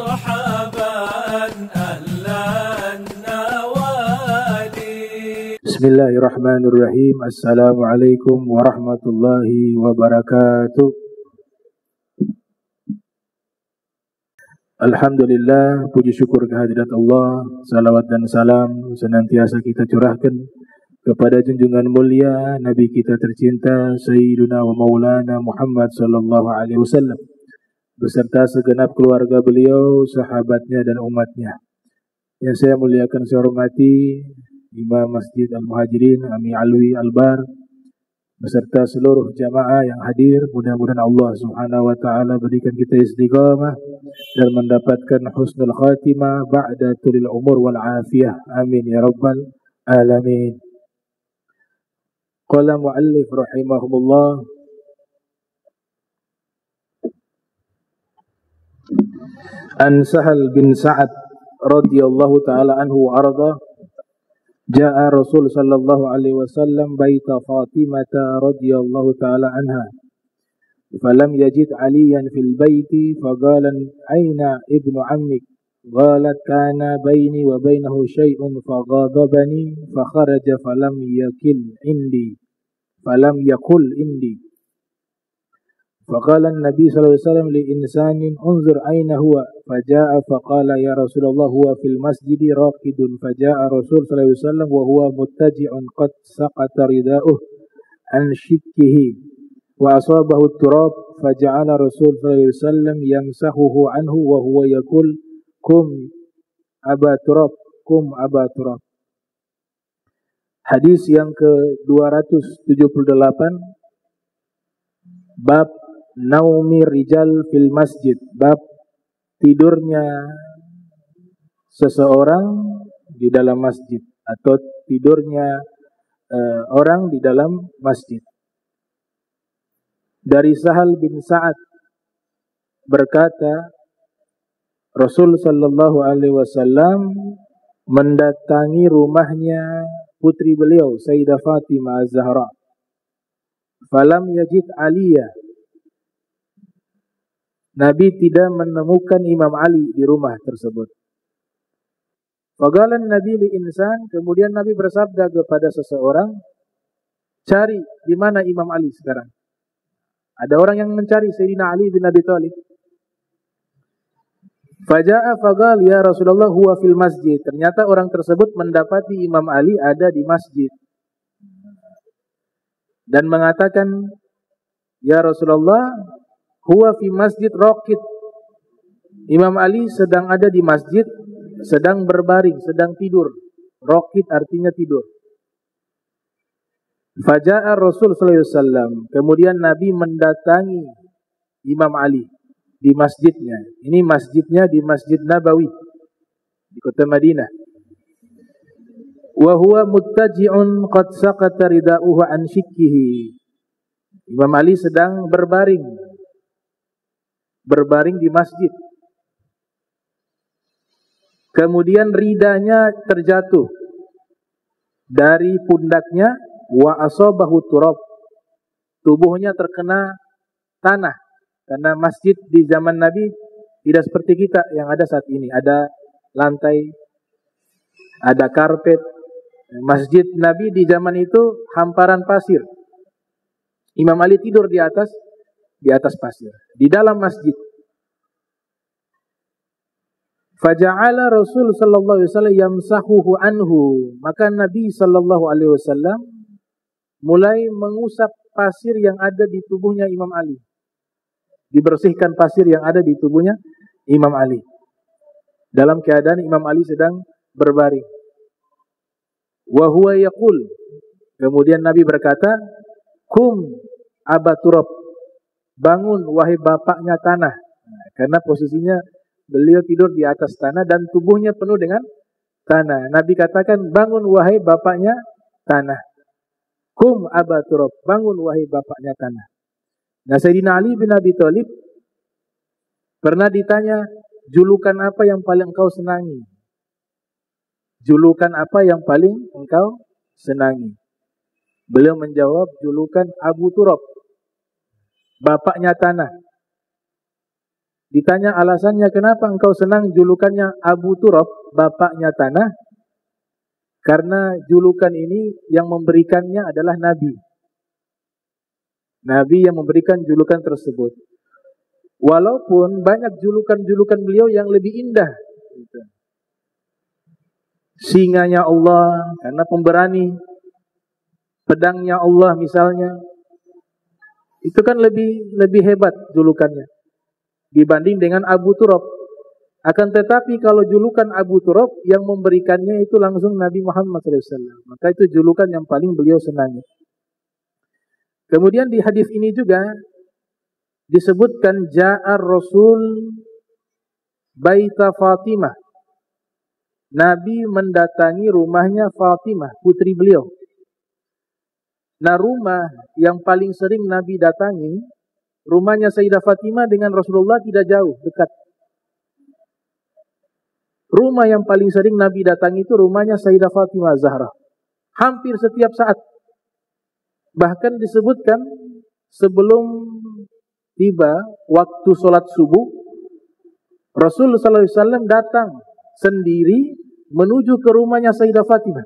مرحبا أهلا النوادي. بسم الله الرحمن الرحيم. السلام عليكم ورحمة الله وبركاته. Alhamdulillah, puji syukur kehadirat Allah, salawat dan salam senantiasa kita curahkan kepada junjungan mulia Nabi kita tercinta Sayyiduna wa Maulana Muhammad sallallahu alaihi wasallam beserta segenap keluarga beliau, sahabatnya dan umatnya. Yang saya muliakan, saya hormati Imam Masjid Al-Muhajirin Ami Alwi Albar beserta seluruh jamaah yang hadir. Mudah-mudahan Allah Subhanahu wa taala berikan kita istiqamah dan mendapatkan husnul khatimah ba'da tulil umur wal afiyah. Amin ya rabbal alamin. Qala muallif rahimahumullah, an Sahal bin Sa'ad radhiyallahu taala anhu wa arda, Ja'a Rasul sallallahu alaihi wasallam baita Fatimah radhiyallahu ta'ala anha falam yajid Aliyan fil baiti faqala aina ibnu ammik qalat kana baini wa bainahu syai'un faghadabani fakharaja falam yakul indi فقال النبي صلى الله عليه وسلم لإنسان انظر أين هو فجاء فقال يا رسول الله هو في المسجد راقد فجاء رسول صلى الله عليه وسلم وهو متجع قد سقط رداؤه عن شكه وأصابه التراب فجعل رسول صلى الله عليه وسلم يمسحه عنه وهو يقول قم أبا تراب قم أبا تراب. Hadis yang ke-278, bab naumi rijal fil masjid, bab tidurnya seseorang di dalam masjid atau tidurnya orang di dalam masjid. Dari Sahal bin Sa'ad berkata, Rasul sallallahu alaihi wasallam mendatangi rumahnya putri beliau Sayyidah Fatimah Az-Zahra. Falam yajid Aliyah, Nabi tidak menemukan Imam Ali di rumah tersebut. Faqalan Nabi li insan, kemudian Nabi bersabda kepada seseorang, cari di mana Imam Ali sekarang. Ada orang yang mencari Sayyidina Ali bin Abi Thalib. Faja'a faqal ya Rasulullah huwa fil masjid. Ternyata orang tersebut mendapati Imam Ali ada di masjid dan mengatakan, ya Rasulullah, huwa fi masjid raqid. Imam Ali sedang ada di masjid, sedang berbaring, sedang tidur. Raqid artinya tidur. Faja'a Rasul sallallahu alaihi wasallam, kemudian Nabi mendatangi Imam Ali di masjidnya. Ini masjidnya di Masjid Nabawi di kota Madinah. Wa huwa muttaji'un qad saqata rida'uhu an shikkihi. Imam Ali sedang berbaring di masjid. Kemudian ridanya terjatuh dari pundaknya, wa asabahu turab. Tubuhnya terkena tanah. Karena masjid di zaman Nabi tidak seperti kita yang ada saat ini. Ada lantai, ada karpet. Masjid Nabi di zaman itu hamparan pasir. Imam Ali tidur di atas pasir di dalam masjid. Faja'ala Rasul sallallahu alaihi wasallam yamsahuhu anhu, maka Nabi sallallahu alaihi wasallam mulai mengusap pasir yang ada di tubuhnya Imam Ali. Dibersihkan pasir yang ada di tubuhnya Imam Ali dalam keadaan Imam Ali sedang berbaring. Wa huwa yaqul, kemudian Nabi berkata, kum aba turab, bangun wahai bapaknya tanah. Karena posisinya beliau tidur di atas tanah dan tubuhnya penuh dengan tanah. Nabi katakan, bangun wahai bapaknya tanah. Kum aba turab, bangun wahai bapaknya tanah. Nah, Sayyidina Ali bin Abi Thalib pernah ditanya, julukan apa yang paling engkau senangi? Julukan apa yang paling engkau senangi? Beliau menjawab, julukan Abu Turab, bapaknya tanah. Ditanya alasannya kenapa engkau senang julukannya Abu Turab, bapaknya tanah. Karena julukan ini yang memberikannya adalah Nabi. Nabi yang memberikan julukan tersebut. Walaupun banyak julukan-julukan beliau yang lebih indah. Singanya Allah, karena pemberani. Pedangnya Allah misalnya. Itu kan lebih hebat julukannya dibanding dengan Abu Turab. Akan tetapi kalau julukan Abu Turab yang memberikannya itu langsung Nabi Muhammad SAW. Maka itu julukan yang paling beliau senangi. Kemudian di hadis ini juga disebutkan Ja'ar Rasul Baita Fatimah. Nabi mendatangi rumahnya Fatimah, putri beliau. Nah, rumah yang paling sering Nabi datangi, rumahnya Sayyidah Fatimah dengan Rasulullah tidak jauh, dekat. Rumah yang paling sering Nabi datangi itu rumahnya Sayyidah Fatimah Zahra. Hampir setiap saat. Bahkan disebutkan sebelum tiba waktu sholat subuh, Rasul SAW datang sendiri menuju ke rumahnya Sayyidah Fatimah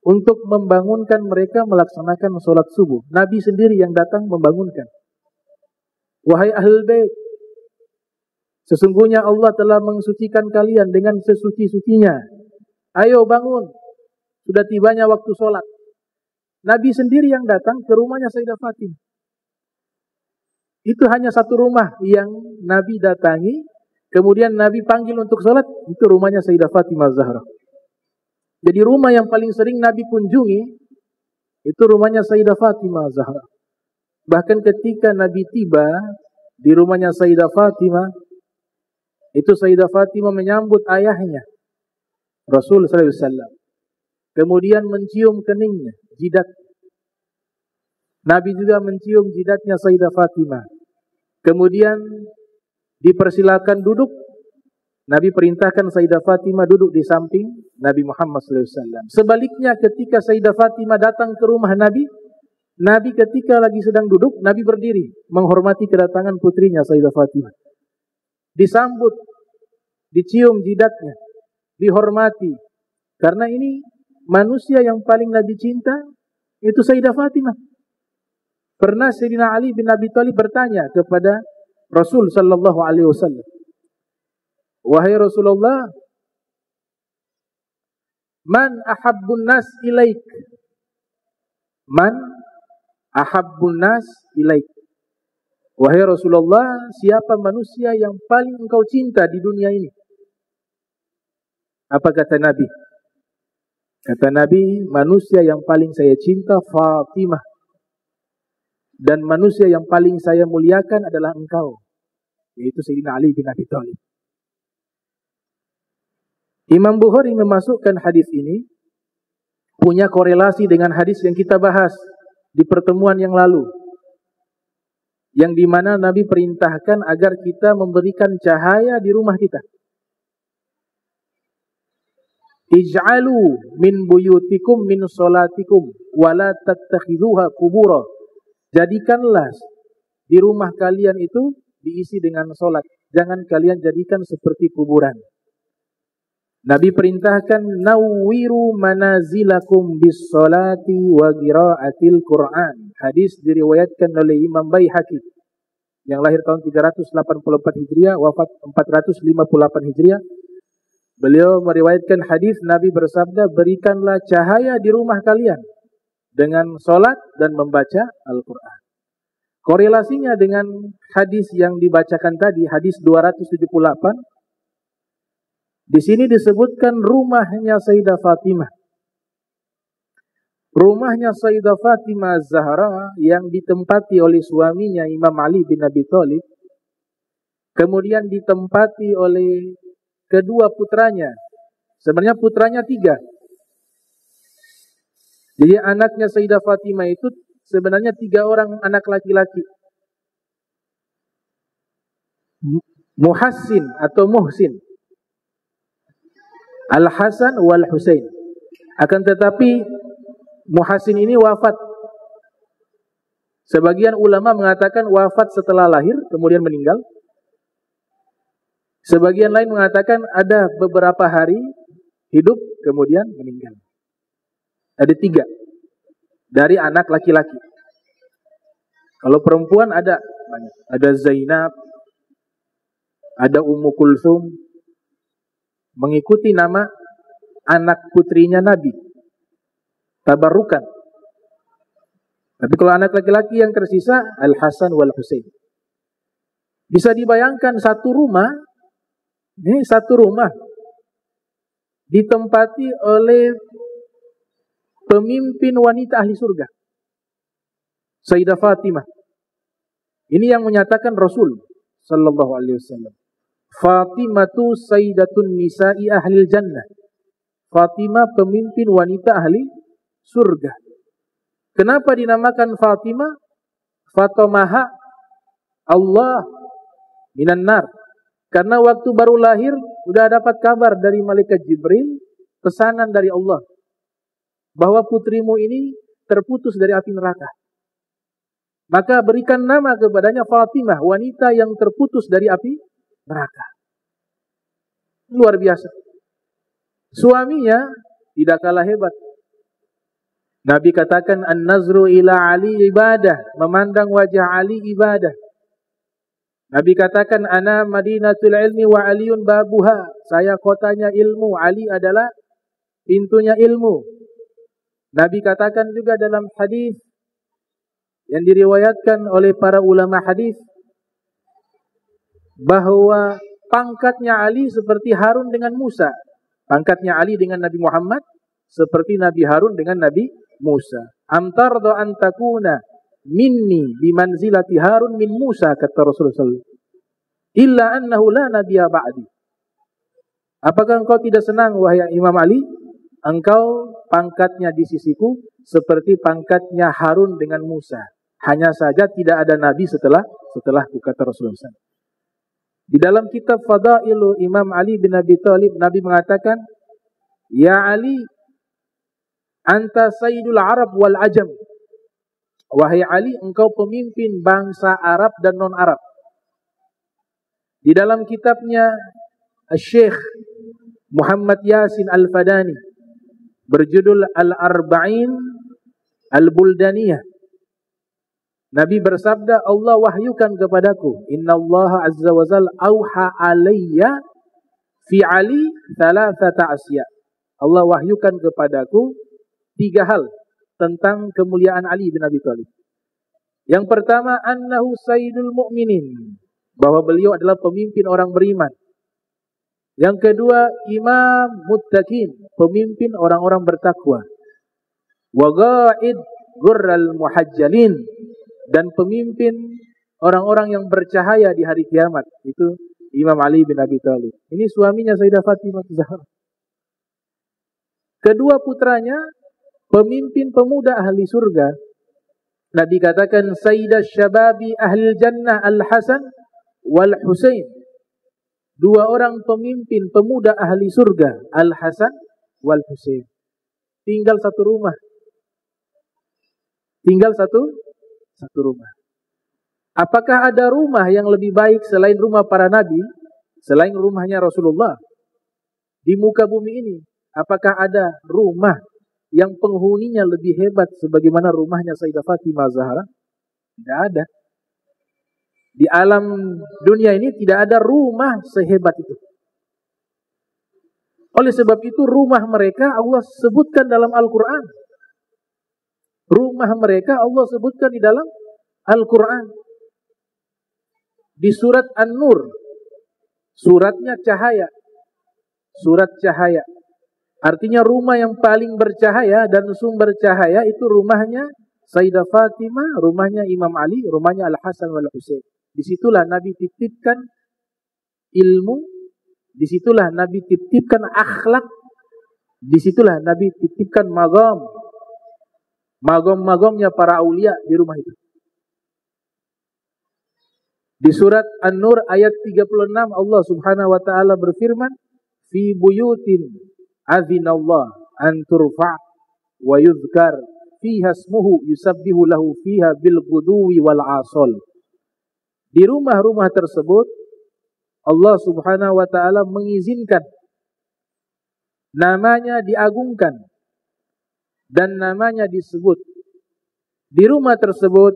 untuk membangunkan mereka melaksanakan sholat subuh. Nabi sendiri yang datang membangunkan. Wahai Ahlul Bait, sesungguhnya Allah telah mensucikan kalian dengan sesuci-sucinya. Ayo bangun, sudah tibanya waktu sholat. Nabi sendiri yang datang ke rumahnya Sayyidah Fatimah. Itu hanya satu rumah yang Nabi datangi, kemudian Nabi panggil untuk sholat, itu rumahnya Sayyidah Fatimah Zahra. Jadi rumah yang paling sering Nabi kunjungi, itu rumahnya Sayyidah Fatimah Zahra. Bahkan ketika Nabi tiba di rumahnya Sayyidah Fatimah, itu Sayyidah Fatimah menyambut ayahnya, Rasul SAW. Kemudian mencium keningnya, jidat. Nabi juga mencium jidatnya Sayyidah Fatimah. Kemudian dipersilakan duduk. Nabi perintahkan Sayyidah Fatimah duduk di samping Nabi Muhammad SAW. Sebaliknya ketika Sayyidah Fatimah datang ke rumah Nabi, Nabi ketika lagi sedang duduk, Nabi berdiri menghormati kedatangan putrinya Sayyidah Fatimah. Disambut, dicium jidatnya, dihormati. Karena ini manusia yang paling Nabi cinta, itu Sayyidah Fatimah. Pernah Sayyidina Ali bin Abi Thalib bertanya kepada Rasul sallallahu alaihi wasallam, wahai Rasulullah, man ahabbun nas ilaik? Man ahabbun nas ilaik? Wahai Rasulullah, siapa manusia yang paling engkau cinta di dunia ini? Apa kata Nabi? Kata Nabi, manusia yang paling saya cinta Fatimah. Dan manusia yang paling saya muliakan adalah engkau, yaitu Sayyidina Ali bin Abi Thalib. Imam Bukhari memasukkan hadis ini punya korelasi dengan hadis yang kita bahas di pertemuan yang lalu, yang dimana Nabi perintahkan agar kita memberikan cahaya di rumah kita. Ij'alu min buyutikum min solatikum wala tattakhidhuha qubura. Jadikanlah di rumah kalian itu diisi dengan solat. Jangan kalian jadikan seperti kuburan. Nabi perintahkan nawwiru manazilakum bis solati wa qiraatil Quran. Hadis diriwayatkan oleh Imam Baihaqi yang lahir tahun 384 Hijriah, wafat 458 Hijriah. Beliau meriwayatkan hadis Nabi bersabda, berikanlah cahaya di rumah kalian dengan solat dan membaca Al-Quran. Korelasinya dengan hadis yang dibacakan tadi, hadis 278. Di sini disebutkan rumahnya Sayyidah Fatimah. Rumahnya Sayyidah Fatimah Zahra yang ditempati oleh suaminya Imam Ali bin Abi Thalib. Kemudian ditempati oleh kedua putranya. Sebenarnya putranya 3. Jadi anaknya Sayyidah Fatimah itu sebenarnya 3 orang anak laki-laki. Muhassin atau Muhsin, Al-Hasan wal Husain. Akan tetapi Muhassin ini wafat. Sebagian ulama mengatakan wafat setelah lahir, kemudian meninggal. Sebagian lain mengatakan ada beberapa hari hidup kemudian meninggal. Ada 3 dari anak laki-laki. Kalau perempuan ada banyak. Ada Zainab, ada Ummu Kulsum, mengikuti nama anak putrinya Nabi, tabarukan. Tapi kalau anak laki-laki yang tersisa, Al-Hasan wal Husain. Bisa dibayangkan satu rumah ditempati oleh pemimpin wanita ahli surga, Sayyidah Fatimah. Ini yang menyatakan Rasul sallallahu alaihi wasallam. Fatimatu sayyidatun nisa'i ahlil jannah. Fatimah pemimpin wanita ahli surga. Kenapa dinamakan Fatimah? Fatomaha Allah minan nar. Karena waktu baru lahir sudah dapat kabar dari malaikat Jibril, pesanan dari Allah bahwa putrimu ini terputus dari api neraka. Maka berikan nama kepadanya Fatimah, wanita yang terputus dari api neraka. Luar biasa. Suaminya tidak kalah hebat. Nabi katakan an-nazru ila Ali ibadah, memandang wajah Ali ibadah. Nabi katakan ana madinatul ilmi wa aliyun babuha, saya kotanya ilmu, Ali adalah pintunya ilmu. Nabi katakan juga dalam hadis yang diriwayatkan oleh para ulama hadis bahwa pangkatnya Ali seperti Harun dengan Musa. Pangkatnya Ali dengan Nabi Muhammad seperti Nabi Harun dengan Nabi Musa. Amtardo antakuna minni bimanzilati Harun min Musa, kata Rasulullah. Illa annahu la nabiyya ba'di. Apakah engkau tidak senang wahai Imam Ali? Engkau pangkatnya di sisiku seperti pangkatnya Harun dengan Musa. Hanya saja tidak ada nabi setelahku, kata Rasulullah. Di dalam kitab Fadailu Imam Ali bin Abi Thalib, Nabi mengatakan, Ya Ali, anta sayyidul Arab wal Ajam. Wahai Ali, engkau pemimpin bangsa Arab dan non-Arab. Di dalam kitabnya Syekh Muhammad Yasin Al-Fadani berjudul Al-Arba'in Al-Buldaniyah, Nabi bersabda, Allah wahyukan kepadaku, Inna Allah Azza wa Jal auha alayya fi Ali thalathata asya. Allah wahyukan kepadaku 3 hal tentang kemuliaan Ali bin Abi Thalib. Yang pertama, annahu sayyidul mu'minin, bahwa beliau adalah pemimpin orang beriman. Yang kedua, imam muttaqin, pemimpin orang-orang bertakwa. Wa ghaid ghurral muhajjalin, dan pemimpin orang-orang yang bercahaya di hari kiamat. Itu Imam Ali bin Abi Thalib. Ini suaminya Sayyidah Fatimah Zahra. Kedua putranya pemimpin pemuda ahli surga. Nabi katakan Sayyidah Syababi ahli jannah Al-Hasan wal Husain. 2 orang pemimpin pemuda ahli surga, Al-Hasan wal Husain. Tinggal satu rumah. Tinggal satu rumah. Apakah ada rumah yang lebih baik selain rumah para nabi, selain rumahnya Rasulullah di muka bumi ini? Apakah ada rumah yang penghuninya lebih hebat sebagaimana rumahnya Sayyidah Fatimah Zahra? Tidak ada. Di alam dunia ini tidak ada rumah sehebat itu. Oleh sebab itu rumah mereka Allah sebutkan dalam Al-Quran. Rumah mereka Allah sebutkan di dalam Al-Quran. Di surat An-Nur. Suratnya cahaya. Surat cahaya. Artinya rumah yang paling bercahaya dan sumber cahaya itu rumahnya Sayyidah Fatimah, rumahnya Imam Ali, rumahnya Al-Hasan wal Husain. Disitulah Nabi titipkan ilmu. Disitulah Nabi titipkan akhlak. Disitulah Nabi titipkan magam. Magam-magamnya para aulia di rumah itu. Di surat An-Nur ayat 36 Allah Subhanahu wa taala berfirman, "Fi buyutin azinallah an turfa' wa yuzkar fiha ismuhu yusabbihu lahu fiha bil ghuduwi wal asal." Di rumah-rumah tersebut Allah Subhanahu wa taala mengizinkan namanya diagungkan dan namanya disebut. Di rumah tersebut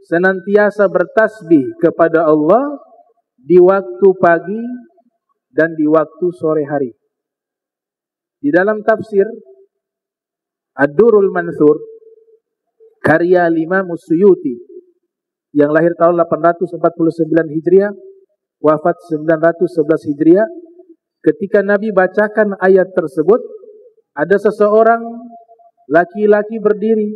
senantiasa bertasbih kepada Allah di waktu pagi dan di waktu sore hari. Di dalam tafsir Ad-Durrul Mansur karya Imam Suyuti yang lahir tahun 849 Hijriah, wafat 911 Hijriah, ketika Nabi bacakan ayat tersebut, ada seseorang laki-laki berdiri.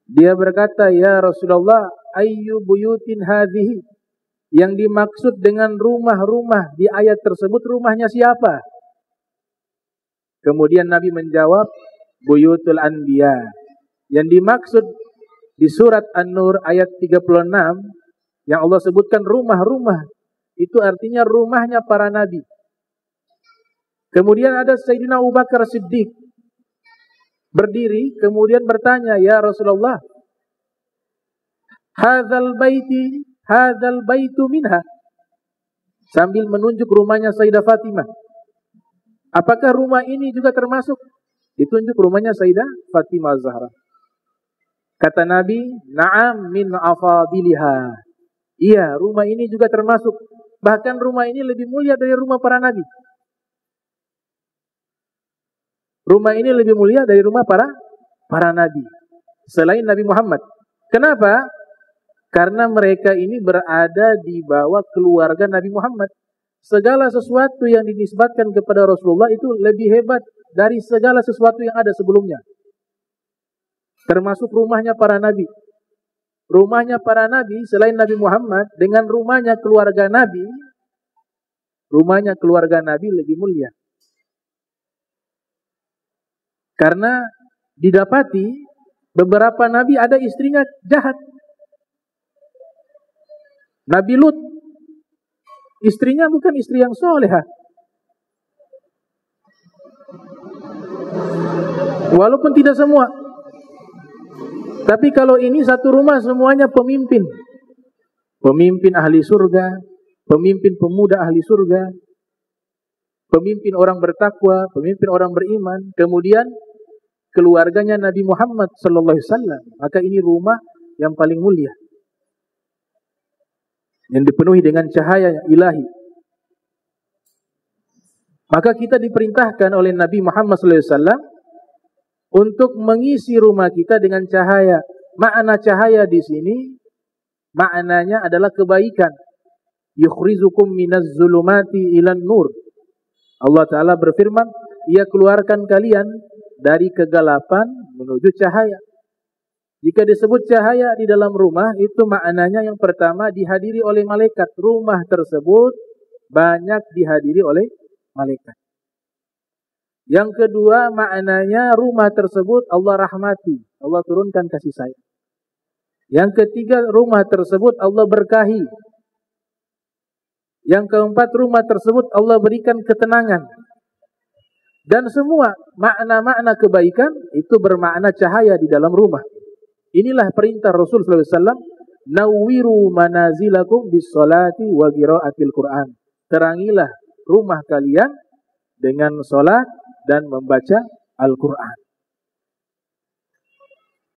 Dia berkata, "Ya Rasulullah, ayyu buyutin hadhihi?" Yang dimaksud dengan rumah-rumah di ayat tersebut, rumahnya siapa? Kemudian Nabi menjawab, buyutul anbiya. Yang dimaksud di surat An-Nur ayat 36, yang Allah sebutkan rumah-rumah, itu artinya rumahnya para nabi. Kemudian ada Sayyidina Abu Bakar Siddiq berdiri, kemudian bertanya, "Ya Rasulullah, hadzal baitu minha?" Sambil menunjuk rumahnya Sayyidah Fatimah. Apakah rumah ini juga termasuk? Ditunjuk rumahnya Sayyidah Fatimah Zahra. Kata Nabi, "Na'am min afadiliha." Iya, rumah ini juga termasuk. Bahkan rumah ini lebih mulia dari rumah para nabi. Rumah ini lebih mulia dari rumah para nabi selain Nabi Muhammad. Kenapa? Karena mereka ini berada di bawah keluarga Nabi Muhammad. Segala sesuatu yang dinisbatkan kepada Rasulullah itu lebih hebat dari segala sesuatu yang ada sebelumnya. Termasuk rumahnya para nabi. Rumahnya para nabi selain Nabi Muhammad dengan rumahnya keluarga nabi, rumahnya keluarga nabi lebih mulia. Karena didapati beberapa nabi ada istrinya jahat. Nabi Lut, istrinya bukan istri yang solehah. Walaupun tidak semua. Tapi kalau ini satu rumah semuanya pemimpin. Pemimpin ahli surga, pemimpin pemuda ahli surga, pemimpin orang bertakwa, pemimpin orang beriman, kemudian keluarganya Nabi Muhammad sallallahu alaihi wasallam. Maka ini rumah yang paling mulia, yang dipenuhi dengan cahaya ilahi. Maka kita diperintahkan oleh Nabi Muhammad sallallahu alaihi wasallam untuk mengisi rumah kita dengan cahaya. Makna cahaya di sini maknanya adalah kebaikan. Yukhrizukum minaz zulumati ilan nur. Allah Ta'ala berfirman, Ia keluarkan kalian dari kegelapan menuju cahaya. Jika disebut cahaya di dalam rumah, itu maknanya yang pertama dihadiri oleh malaikat. Rumah tersebut banyak dihadiri oleh malaikat. Yang kedua maknanya rumah tersebut Allah rahmati. Allah turunkan kasih sayang. Yang ketiga rumah tersebut Allah berkahi. Yang keempat rumah tersebut Allah berikan ketenangan. Dan semua makna-makna kebaikan itu bermakna cahaya di dalam rumah. Inilah perintah Rasul SAW. Nawwiru manazilakum bis-salati wa qiraatil Qur'an. Terangilah rumah kalian dengan salat dan membaca Al-Quran.